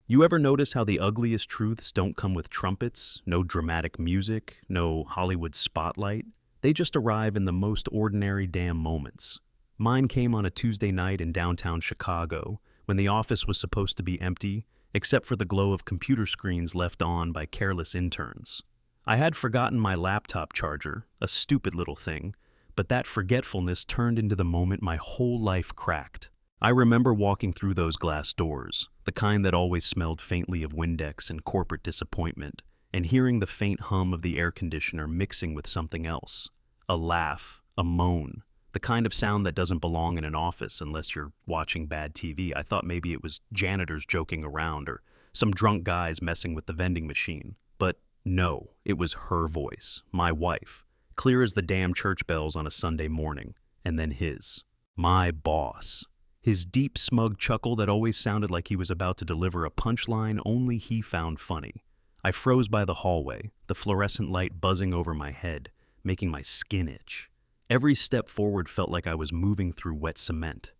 You ever notice how the ugliest truths don't come with trumpets, no dramatic music, no Hollywood spotlight? They just arrive in the most ordinary damn moments. Mine came on a Tuesday night in downtown Chicago, when the office was supposed to be empty, except for the glow of computer screens left on by careless interns. I had forgotten my laptop charger, a stupid little thing, but that forgetfulness turned into the moment my whole life cracked. I remember walking through those glass doors, the kind that always smelled faintly of Windex and corporate disappointment, and hearing the faint hum of the air conditioner mixing with something else. A laugh, a moan, the kind of sound that doesn't belong in an office unless you're watching bad TV. I thought maybe it was janitors joking around or some drunk guys messing with the vending machine. But no, it was her voice, my wife, clear as the damn church bells on a Sunday morning, and then his. My boss. His deep, smug chuckle that always sounded like he was about to deliver a punchline only he found funny. I froze by the hallway, the fluorescent light buzzing over my head, making my skin itch. Every step forward felt like I was moving through wet cement.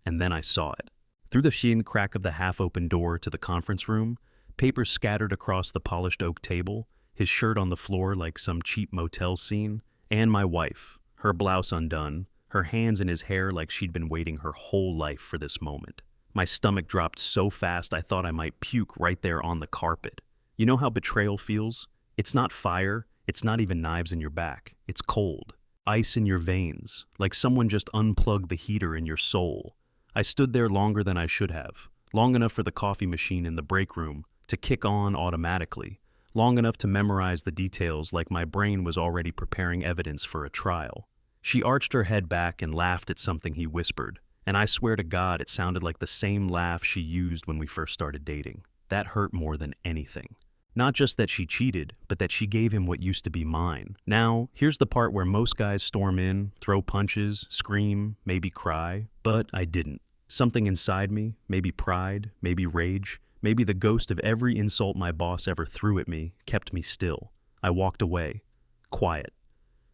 And then I saw it. Through the thin crack of the half-open door to the conference room, papers scattered across the polished oak table, his shirt on the floor like some cheap motel scene, and my wife, her blouse undone, her hands in his hair like she'd been waiting her whole life for this moment. My stomach dropped so fast I thought I might puke right there on the carpet. You know how betrayal feels? It's not fire, it's not even knives in your back. It's cold. Ice in your veins, like someone just unplugged the heater in your soul. I stood there longer than I should have, long enough for the coffee machine in the break room to kick on automatically, long enough to memorize the details like my brain was already preparing evidence for a trial. She arched her head back and laughed at something he whispered, and I swear to God it sounded like the same laugh she used when we first started dating. That hurt more than anything. Not just that she cheated, but that she gave him what used to be mine. Now, here's the part where most guys storm in, throw punches, scream, maybe cry, but I didn't. Something inside me, maybe pride, maybe rage, maybe the ghost of every insult my boss ever threw at me, kept me still. I walked away. Quiet.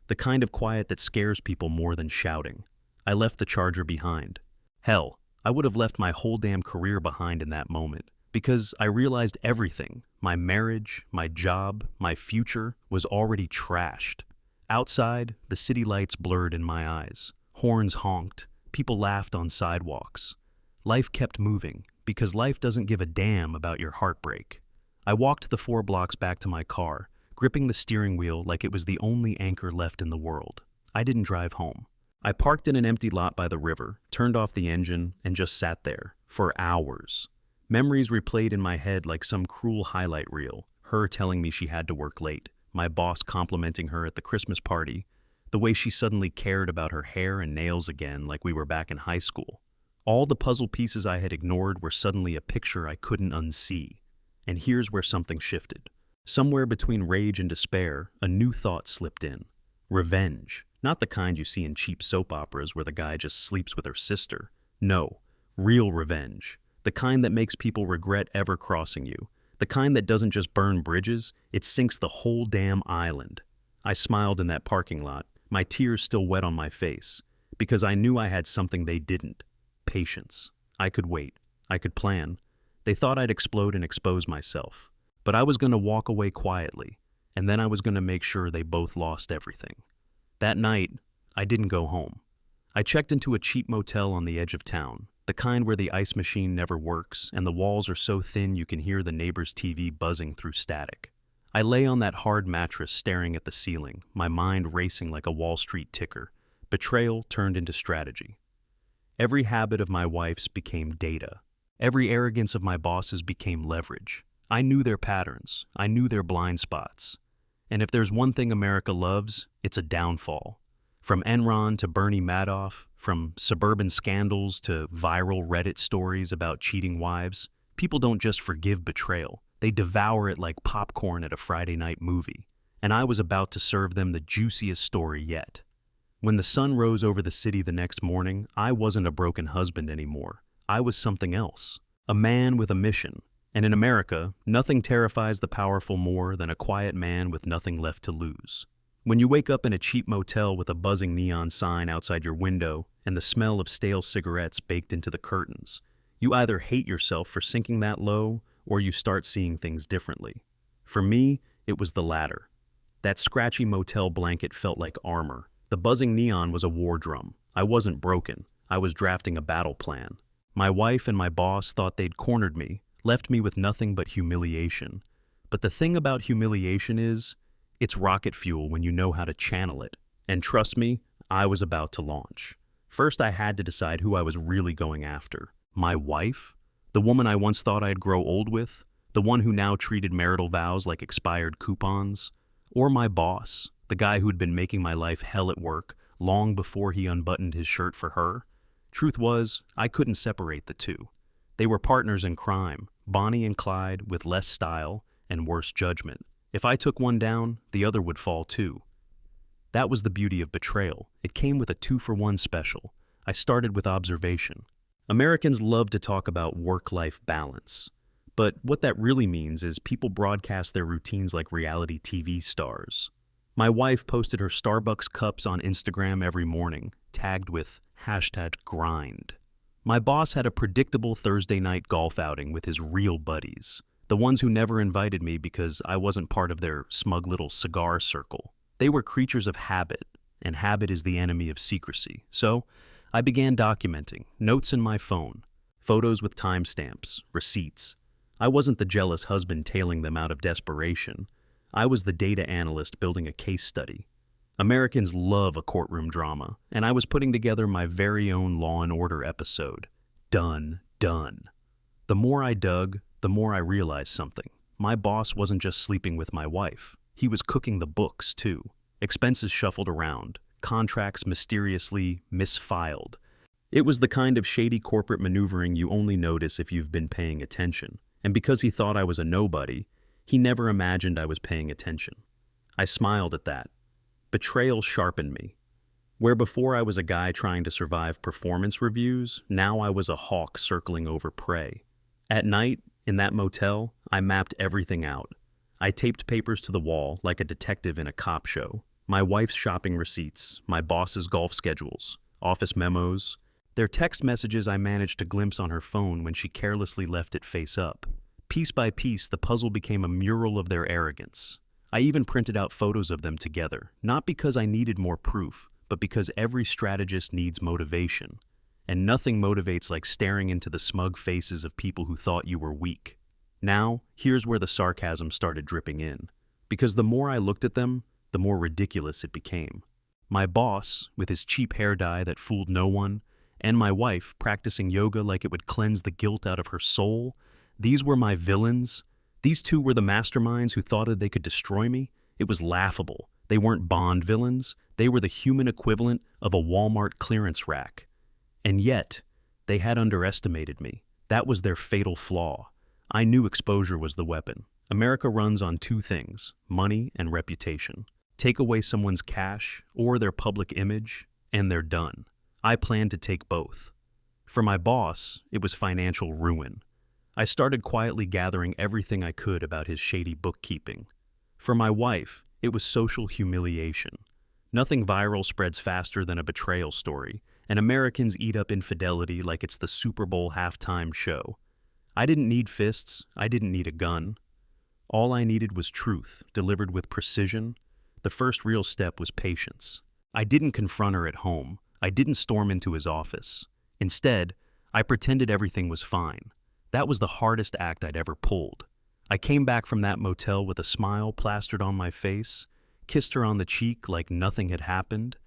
The kind of quiet that scares people more than shouting. I left the charger behind. Hell, I would have left my whole damn career behind in that moment, because I realized everything, my marriage, my job, my future, was already trashed. Outside, the city lights blurred in my eyes. Horns honked. People laughed on sidewalks. Life kept moving, because life doesn't give a damn about your heartbreak. I walked the 4 blocks back to my car, gripping the steering wheel like it was the only anchor left in the world. I didn't drive home. I parked in an empty lot by the river, turned off the engine, and just sat there, for hours. Memories replayed in my head like some cruel highlight reel, her telling me she had to work late, my boss complimenting her at the Christmas party, the way she suddenly cared about her hair and nails again like we were back in high school. All the puzzle pieces I had ignored were suddenly a picture I couldn't unsee. And here's where something shifted. Somewhere between rage and despair, a new thought slipped in. Revenge. Not the kind you see in cheap soap operas where the guy just sleeps with her sister. No, real revenge. The kind that makes people regret ever crossing you. The kind that doesn't just burn bridges, it sinks the whole damn island. I smiled in that parking lot, my tears still wet on my face, because I knew I had something they didn't. Patience. I could wait. I could plan. They thought I'd explode and expose myself. But I was going to walk away quietly, and then I was going to make sure they both lost everything. That night, I didn't go home. I checked into a cheap motel on the edge of town, the kind where the ice machine never works and the walls are so thin you can hear the neighbor's TV buzzing through static. I lay on that hard mattress staring at the ceiling, my mind racing like a Wall Street ticker. Betrayal turned into strategy. Every habit of my wife's became data. Every arrogance of my boss's became leverage. I knew their patterns. I knew their blind spots. And if there's one thing America loves, it's a downfall. From Enron to Bernie Madoff, from suburban scandals to viral Reddit stories about cheating wives, people don't just forgive betrayal. They devour it like popcorn at a Friday night movie. And I was about to serve them the juiciest story yet. When the sun rose over the city the next morning, I wasn't a broken husband anymore. I was something else. A man with a mission. And in America, nothing terrifies the powerful more than a quiet man with nothing left to lose. When you wake up in a cheap motel with a buzzing neon sign outside your window and the smell of stale cigarettes baked into the curtains, you either hate yourself for sinking that low or you start seeing things differently. For me, it was the latter. That scratchy motel blanket felt like armor. The buzzing neon was a war drum. I wasn't broken. I was drafting a battle plan. My wife and my boss thought they'd cornered me, left me with nothing but humiliation. But the thing about humiliation is, it's rocket fuel when you know how to channel it. And trust me, I was about to launch. First, I had to decide who I was really going after. My wife? The woman I once thought I'd grow old with? The one who now treated marital vows like expired coupons? Or my boss, the guy who'd been making my life hell at work long before he unbuttoned his shirt for her? Truth was, I couldn't separate the two. They were partners in crime, Bonnie and Clyde, with less style and worse judgment. If I took one down, the other would fall too. That was the beauty of betrayal. It came with a 2-for-1 special. I started with observation. Americans love to talk about work-life balance. But what that really means is people broadcast their routines like reality TV stars. My wife posted her Starbucks cups on Instagram every morning, tagged with #grind. My boss had a predictable Thursday night golf outing with his real buddies, the ones who never invited me because I wasn't part of their smug little cigar circle. They were creatures of habit, and habit is the enemy of secrecy. So I began documenting, notes in my phone, photos with timestamps, receipts. I wasn't the jealous husband tailing them out of desperation. I was the data analyst building a case study. Americans love a courtroom drama, and I was putting together my very own Law and Order episode. Done. The more I dug, the more I realized something. My boss wasn't just sleeping with my wife. He was cooking the books, too. Expenses shuffled around, contracts mysteriously misfiled. It was the kind of shady corporate maneuvering you only notice if you've been paying attention. And because he thought I was a nobody, he never imagined I was paying attention. I smiled at that. Betrayal sharpened me. Where before I was a guy trying to survive performance reviews, now I was a hawk circling over prey. At night, in that motel, I mapped everything out. I taped papers to the wall like a detective in a cop show. My wife's shopping receipts, my boss's golf schedules, office memos. Their text messages I managed to glimpse on her phone when she carelessly left it face up. Piece by piece, the puzzle became a mural of their arrogance. I even printed out photos of them together, not because I needed more proof, but because every strategist needs motivation. And nothing motivates like staring into the smug faces of people who thought you were weak. Now, here's where the sarcasm started dripping in. Because the more I looked at them, the more ridiculous it became. My boss, with his cheap hair dye that fooled no one, and my wife practicing yoga like it would cleanse the guilt out of her soul, these were my villains. These two were the masterminds who thought they could destroy me. It was laughable. They weren't Bond villains. They were the human equivalent of a Walmart clearance rack. And yet, they had underestimated me. That was their fatal flaw. I knew exposure was the weapon. America runs on two things, money and reputation. Take away someone's cash or their public image, and they're done. I planned to take both. For my boss, it was financial ruin. I started quietly gathering everything I could about his shady bookkeeping. For my wife, it was social humiliation. Nothing viral spreads faster than a betrayal story, and Americans eat up infidelity like it's the Super Bowl halftime show. I didn't need fists, I didn't need a gun. All I needed was truth, delivered with precision. The first real step was patience. I didn't confront her at home. I didn't storm into his office. Instead, I pretended everything was fine. That was the hardest act I'd ever pulled. I came back from that motel with a smile plastered on my face, kissed her on the cheek like nothing had happened,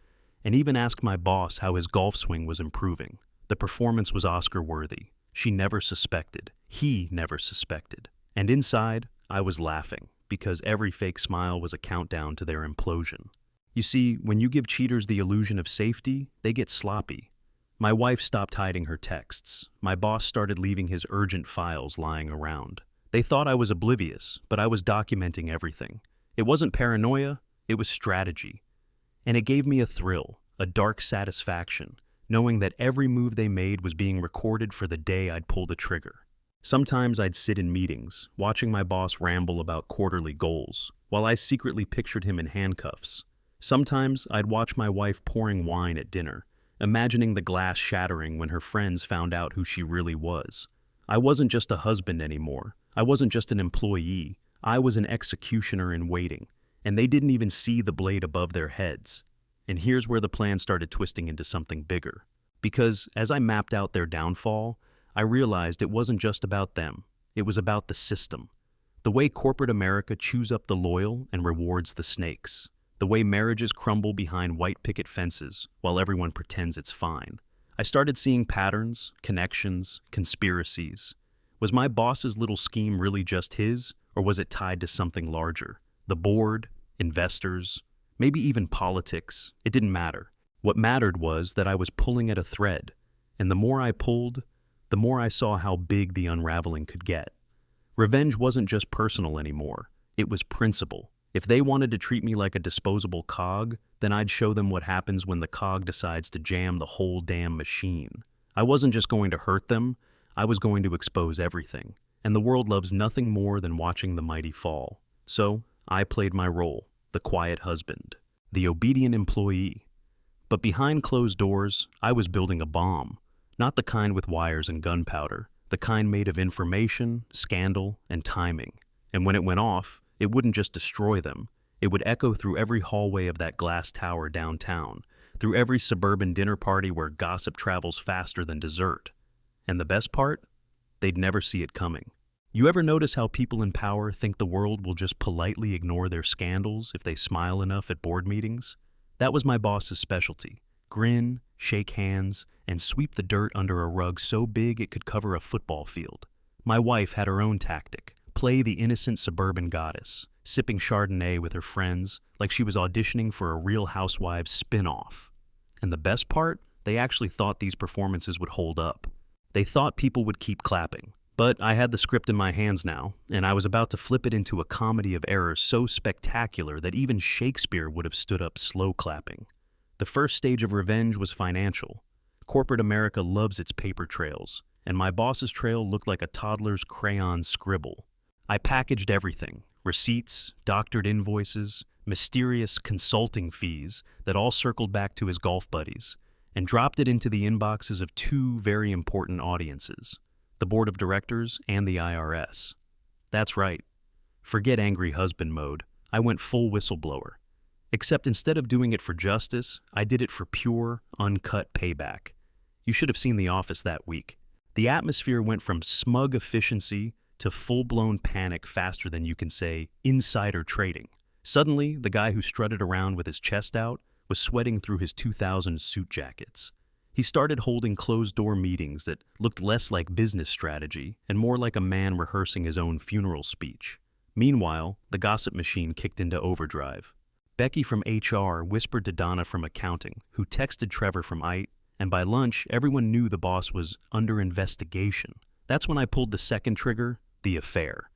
and even asked my boss how his golf swing was improving. The performance was Oscar-worthy. She never suspected. He never suspected. And inside, I was laughing, because every fake smile was a countdown to their implosion. You see, when you give cheaters the illusion of safety, they get sloppy. My wife stopped hiding her texts. My boss started leaving his urgent files lying around. They thought I was oblivious, but I was documenting everything. It wasn't paranoia, it was strategy. And it gave me a thrill, a dark satisfaction, knowing that every move they made was being recorded for the day I'd pull the trigger. Sometimes I'd sit in meetings, watching my boss ramble about quarterly goals, while I secretly pictured him in handcuffs. Sometimes I'd watch my wife pouring wine at dinner, imagining the glass shattering when her friends found out who she really was. I wasn't just a husband anymore. I wasn't just an employee, I was an executioner in waiting, and they didn't even see the blade above their heads. And here's where the plan started twisting into something bigger. Because as I mapped out their downfall, I realized it wasn't just about them, it was about the system. The way corporate America chews up the loyal and rewards the snakes. The way marriages crumble behind white picket fences while everyone pretends it's fine. I started seeing patterns, connections, conspiracies. Was my boss's little scheme really just his, or was it tied to something larger? The board, investors, maybe even politics. It didn't matter. What mattered was that I was pulling at a thread, and the more I pulled, the more I saw how big the unraveling could get. Revenge wasn't just personal anymore. It was principle. If they wanted to treat me like a disposable cog, then I'd show them what happens when the cog decides to jam the whole damn machine. I wasn't just going to hurt them, I was going to expose everything. And the world loves nothing more than watching the mighty fall. So, I played my role, the quiet husband, the obedient employee. But behind closed doors, I was building a bomb. Not the kind with wires and gunpowder, the kind made of information, scandal, and timing. And when it went off, it wouldn't just destroy them. It would echo through every hallway of that glass tower downtown, through every suburban dinner party where gossip travels faster than dessert. And the best part? They'd never see it coming. You ever notice how people in power think the world will just politely ignore their scandals if they smile enough at board meetings? That was my boss's specialty. Grin, shake hands, and sweep the dirt under a rug so big it could cover a football field. My wife had her own tactic. Play the innocent suburban goddess, sipping Chardonnay with her friends like she was auditioning for a Real Housewives spin-off. And the best part? They actually thought these performances would hold up. They thought people would keep clapping. But I had the script in my hands now, and I was about to flip it into a comedy of errors so spectacular that even Shakespeare would have stood up slow clapping. The first stage of revenge was financial. Corporate America loves its paper trails, and my boss's trail looked like a toddler's crayon scribble. I packaged everything, receipts, doctored invoices, mysterious consulting fees that all circled back to his golf buddies, and dropped it into the inboxes of two very important audiences, the board of directors and the IRS. That's right. Forget angry husband mode. I went full whistleblower. Except instead of doing it for justice, I did it for pure, uncut payback. You should have seen The Office that week. The atmosphere went from smug efficiency to full-blown panic faster than you can say insider trading. Suddenly, the guy who strutted around with his chest out was sweating through his 2000 suit jackets. He started holding closed-door meetings that looked less like business strategy and more like a man rehearsing his own funeral speech. Meanwhile, the gossip machine kicked into overdrive. Becky from HR whispered to Donna from accounting, who texted Trevor from IT, and by lunch, everyone knew the boss was under investigation. That's when I pulled the second trigger, the affair.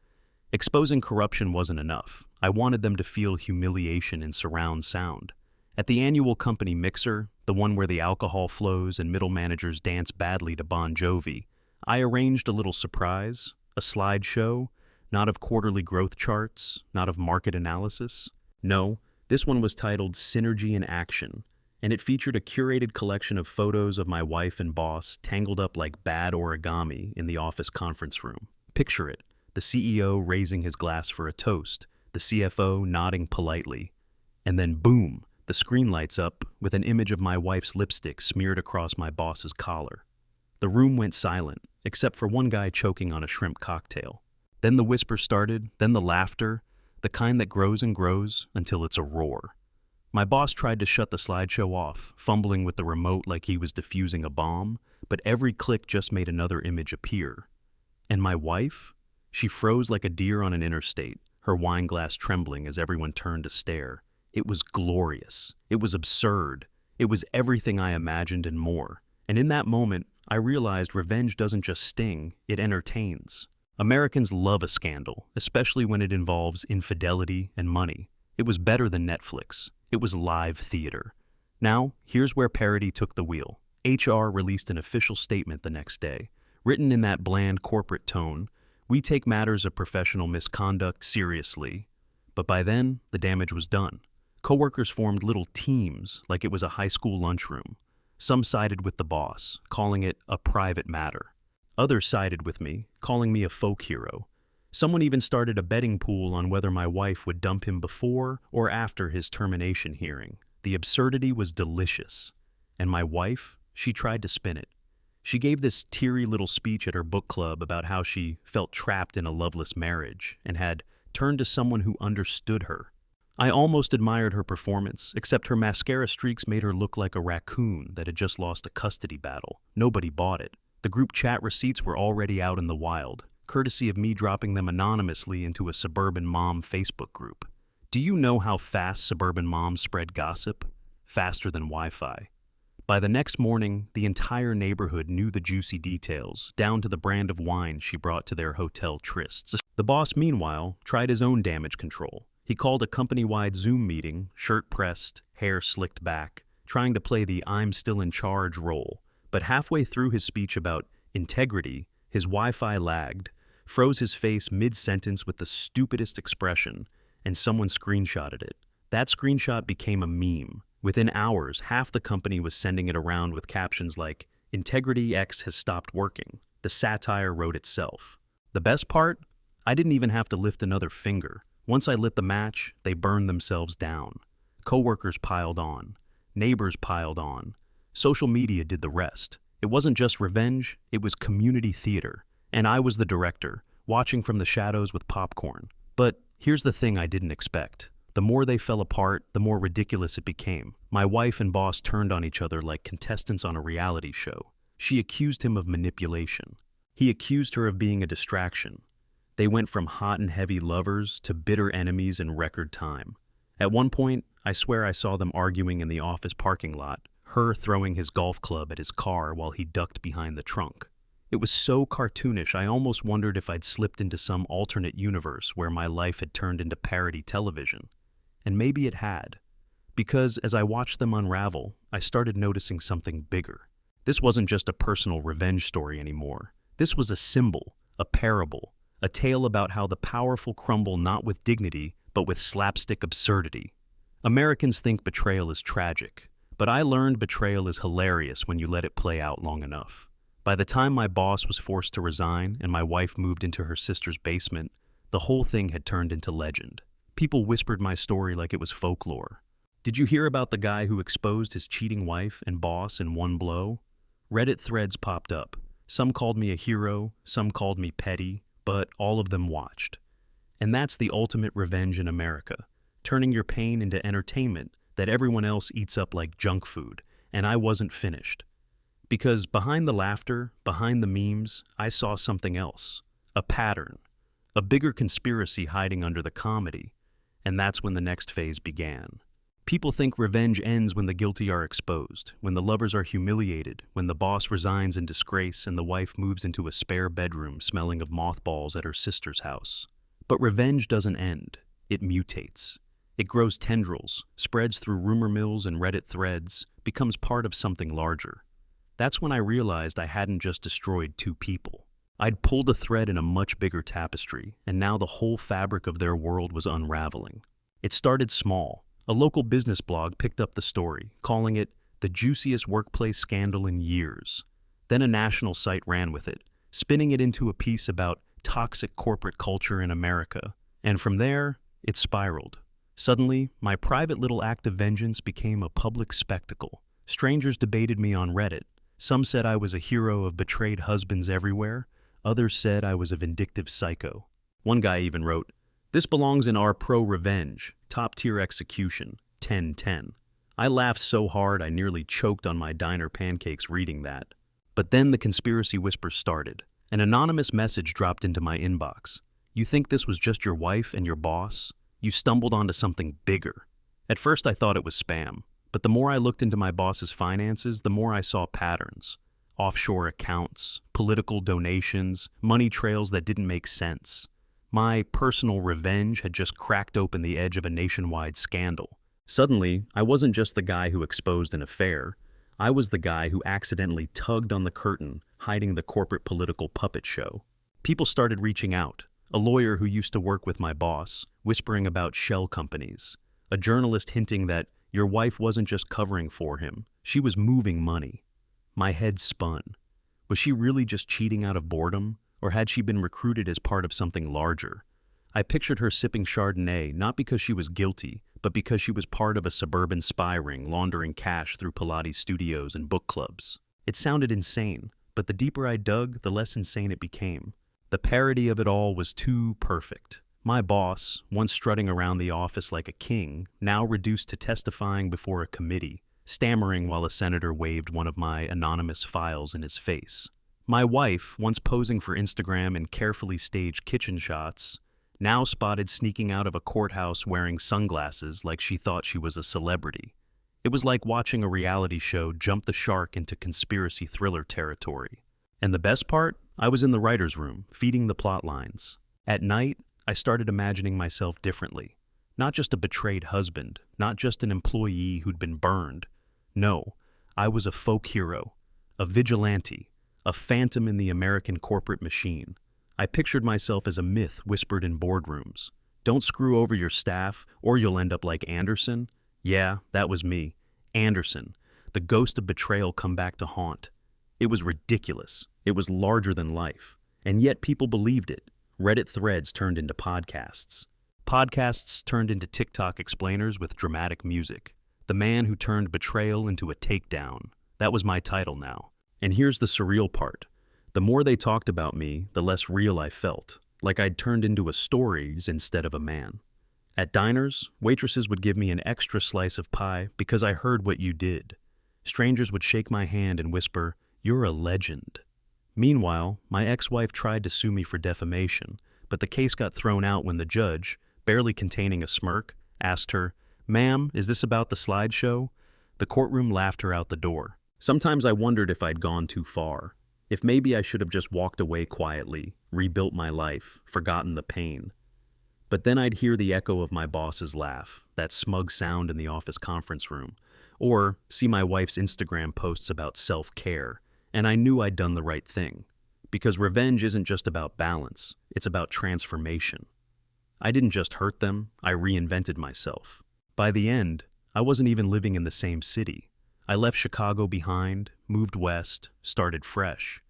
Exposing corruption wasn't enough. I wanted them to feel humiliation in surround sound. At the annual company mixer, the one where the alcohol flows and middle managers dance badly to Bon Jovi, I arranged a little surprise, a slideshow, not of quarterly growth charts, not of market analysis. No, this one was titled Synergy in Action, and it featured a curated collection of photos of my wife and boss tangled up like bad origami in the office conference room. Picture it, the CEO raising his glass for a toast, the CFO nodding politely, and then boom, the screen lights up with an image of my wife's lipstick smeared across my boss's collar. The room went silent, except for one guy choking on a shrimp cocktail. Then the whisper started, then the laughter, the kind that grows and grows until it's a roar. My boss tried to shut the slideshow off, fumbling with the remote like he was defusing a bomb, but every click just made another image appear. And my wife? She froze like a deer on an interstate, her wine glass trembling as everyone turned to stare. It was glorious. It was absurd. It was everything I imagined and more. And in that moment, I realized revenge doesn't just sting, it entertains. Americans love a scandal, especially when it involves infidelity and money. It was better than Netflix. It was live theater. Now, here's where parody took the wheel. HR released an official statement the next day. Written in that bland corporate tone, we take matters of professional misconduct seriously. But by then, the damage was done. Coworkers formed little teams like it was a high school lunchroom. Some sided with the boss, calling it a private matter. Others sided with me, calling me a folk hero. Someone even started a betting pool on whether my wife would dump him before or after his termination hearing. The absurdity was delicious. And my wife, she tried to spin it. She gave this teary little speech at her book club about how she felt trapped in a loveless marriage and had turned to someone who understood her. I almost admired her performance, except her mascara streaks made her look like a raccoon that had just lost a custody battle. Nobody bought it. The group chat receipts were already out in the wild, courtesy of me dropping them anonymously into a suburban mom Facebook group. Do you know how fast suburban moms spread gossip? Faster than Wi-Fi. By the next morning, the entire neighborhood knew the juicy details, down to the brand of wine she brought to their hotel trysts. The boss, meanwhile, tried his own damage control. He called a company-wide Zoom meeting, shirt pressed, hair slicked back, trying to play the I'm still in charge role. But halfway through his speech about integrity, his Wi-Fi lagged, froze his face mid-sentence with the stupidest expression, and someone screenshotted it. That screenshot became a meme. Within hours, half the company was sending it around with captions like, "Integrity X has stopped working." The satire wrote itself. The best part? I didn't even have to lift another finger. Once I lit the match, they burned themselves down. Coworkers piled on. Neighbors piled on. Social media did the rest. It wasn't just revenge, it was community theater. And I was the director, watching from the shadows with popcorn. But here's the thing I didn't expect. The more they fell apart, the more ridiculous it became. My wife and boss turned on each other like contestants on a reality show. She accused him of manipulation. He accused her of being a distraction. They went from hot and heavy lovers to bitter enemies in record time. At one point, I swear I saw them arguing in the office parking lot, her throwing his golf club at his car while he ducked behind the trunk. It was so cartoonish, I almost wondered if I'd slipped into some alternate universe where my life had turned into parody television. And maybe it had. Because as I watched them unravel, I started noticing something bigger. This wasn't just a personal revenge story anymore. This was a symbol, a parable, a tale about how the powerful crumble not with dignity, but with slapstick absurdity. Americans think betrayal is tragic, but I learned betrayal is hilarious when you let it play out long enough. By the time my boss was forced to resign and my wife moved into her sister's basement, the whole thing had turned into legend. People whispered my story like it was folklore. Did you hear about the guy who exposed his cheating wife and boss in one blow? Reddit threads popped up. Some called me a hero, some called me petty, but all of them watched. And that's the ultimate revenge in America, turning your pain into entertainment that everyone else eats up like junk food, and I wasn't finished. Because behind the laughter, behind the memes, I saw something else. A pattern. A bigger conspiracy hiding under the comedy. And that's when the next phase began. People think revenge ends when the guilty are exposed, when the lovers are humiliated, when the boss resigns in disgrace and the wife moves into a spare bedroom smelling of mothballs at her sister's house. But revenge doesn't end. It mutates. It grows tendrils, spreads through rumor mills and Reddit threads, becomes part of something larger. That's when I realized I hadn't just destroyed two people. I'd pulled a thread in a much bigger tapestry, and now the whole fabric of their world was unraveling. It started small. A local business blog picked up the story, calling it the juiciest workplace scandal in years. Then a national site ran with it, spinning it into a piece about toxic corporate culture in America. And from there, it spiraled. Suddenly, my private little act of vengeance became a public spectacle. Strangers debated me on Reddit. Some said I was a hero of betrayed husbands everywhere. Others said I was a vindictive psycho. One guy even wrote, "This belongs in our pro-revenge, top-tier execution, 10-10. I laughed so hard I nearly choked on my diner pancakes reading that. But then the conspiracy whispers started. An anonymous message dropped into my inbox. You think this was just your wife and your boss? You stumbled onto something bigger. At first I thought it was spam, but the more I looked into my boss's finances, the more I saw patterns. Offshore accounts, political donations, money trails that didn't make sense. My personal revenge had just cracked open the edge of a nationwide scandal. Suddenly, I wasn't just the guy who exposed an affair. I was the guy who accidentally tugged on the curtain, hiding the corporate political puppet show. People started reaching out. A lawyer who used to work with my boss, whispering about shell companies. A journalist hinting that your wife wasn't just covering for him, she was moving money. My head spun. Was she really just cheating out of boredom? Or had she been recruited as part of something larger? I pictured her sipping Chardonnay not because she was guilty, but because she was part of a suburban spy ring laundering cash through Pilates studios and book clubs. It sounded insane, but the deeper I dug, the less insane it became. The parody of it all was too perfect. My boss, once strutting around the office like a king, now reduced to testifying before a committee, stammering while a senator waved one of my anonymous files in his face. My wife, once posing for Instagram in carefully staged kitchen shots, now spotted sneaking out of a courthouse wearing sunglasses like she thought she was a celebrity. It was like watching a reality show jump the shark into conspiracy thriller territory. And the best part? I was in the writer's room, feeding the plot lines. At night, I started imagining myself differently. Not just a betrayed husband, not just an employee who'd been burned. No, I was a folk hero, a vigilante, a phantom in the American corporate machine. I pictured myself as a myth whispered in boardrooms. Don't screw over your staff, or you'll end up like Anderson. Yeah, that was me. Anderson, the ghost of betrayal come back to haunt. It was ridiculous. It was larger than life. And yet people believed it. Reddit threads turned into podcasts. Podcasts turned into TikTok explainers with dramatic music. The man who turned betrayal into a takedown. That was my title now. And here's the surreal part. The more they talked about me, the less real I felt, like I'd turned into a stories instead of a man. At diners, waitresses would give me an extra slice of pie because I heard what you did. Strangers would shake my hand and whisper, "You're a legend." Meanwhile, my ex-wife tried to sue me for defamation, but the case got thrown out when the judge, barely containing a smirk, asked her, "Ma'am, is this about the slideshow?" The courtroom laughed her out the door. Sometimes I wondered if I'd gone too far. If maybe I should have just walked away quietly, rebuilt my life, forgotten the pain. But then I'd hear the echo of my boss's laugh, that smug sound in the office conference room, or see my wife's Instagram posts about self-care, and I knew I'd done the right thing. Because revenge isn't just about balance, it's about transformation. I didn't just hurt them, I reinvented myself. By the end, I wasn't even living in the same city. I left Chicago behind, moved west, started fresh.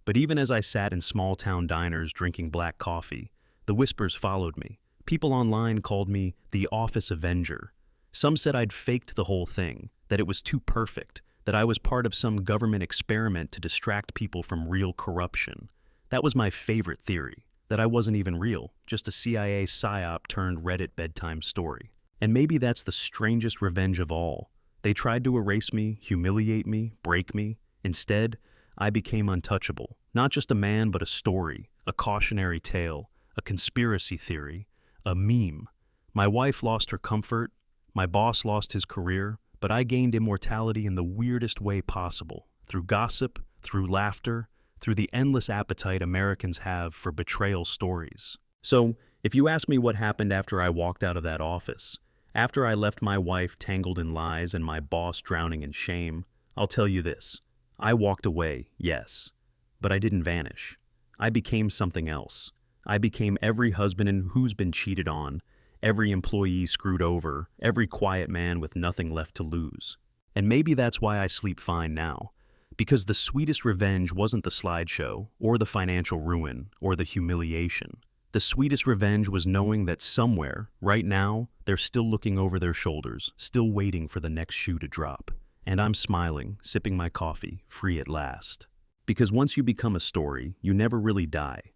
But even as I sat in small-town diners drinking black coffee, the whispers followed me. People online called me the Office Avenger. Some said I'd faked the whole thing, that it was too perfect, that I was part of some government experiment to distract people from real corruption. That was my favorite theory, that I wasn't even real, just a CIA psyop turned Reddit bedtime story. And maybe that's the strangest revenge of all. They tried to erase me, humiliate me, break me. Instead, I became untouchable. Not just a man, but a story, a cautionary tale, a conspiracy theory, a meme. My wife lost her comfort, my boss lost his career, but I gained immortality in the weirdest way possible, through gossip, through laughter, through the endless appetite Americans have for betrayal stories. So, if you ask me what happened after I walked out of that office, after I left my wife tangled in lies and my boss drowning in shame, I'll tell you this. I walked away, yes, but I didn't vanish. I became something else. I became every husband who's been cheated on, every employee screwed over, every quiet man with nothing left to lose. And maybe that's why I sleep fine now. Because the sweetest revenge wasn't the slideshow, or the financial ruin, or the humiliation. The sweetest revenge was knowing that somewhere, right now, they're still looking over their shoulders, still waiting for the next shoe to drop. And I'm smiling, sipping my coffee, free at last. Because once you become a story, you never really die.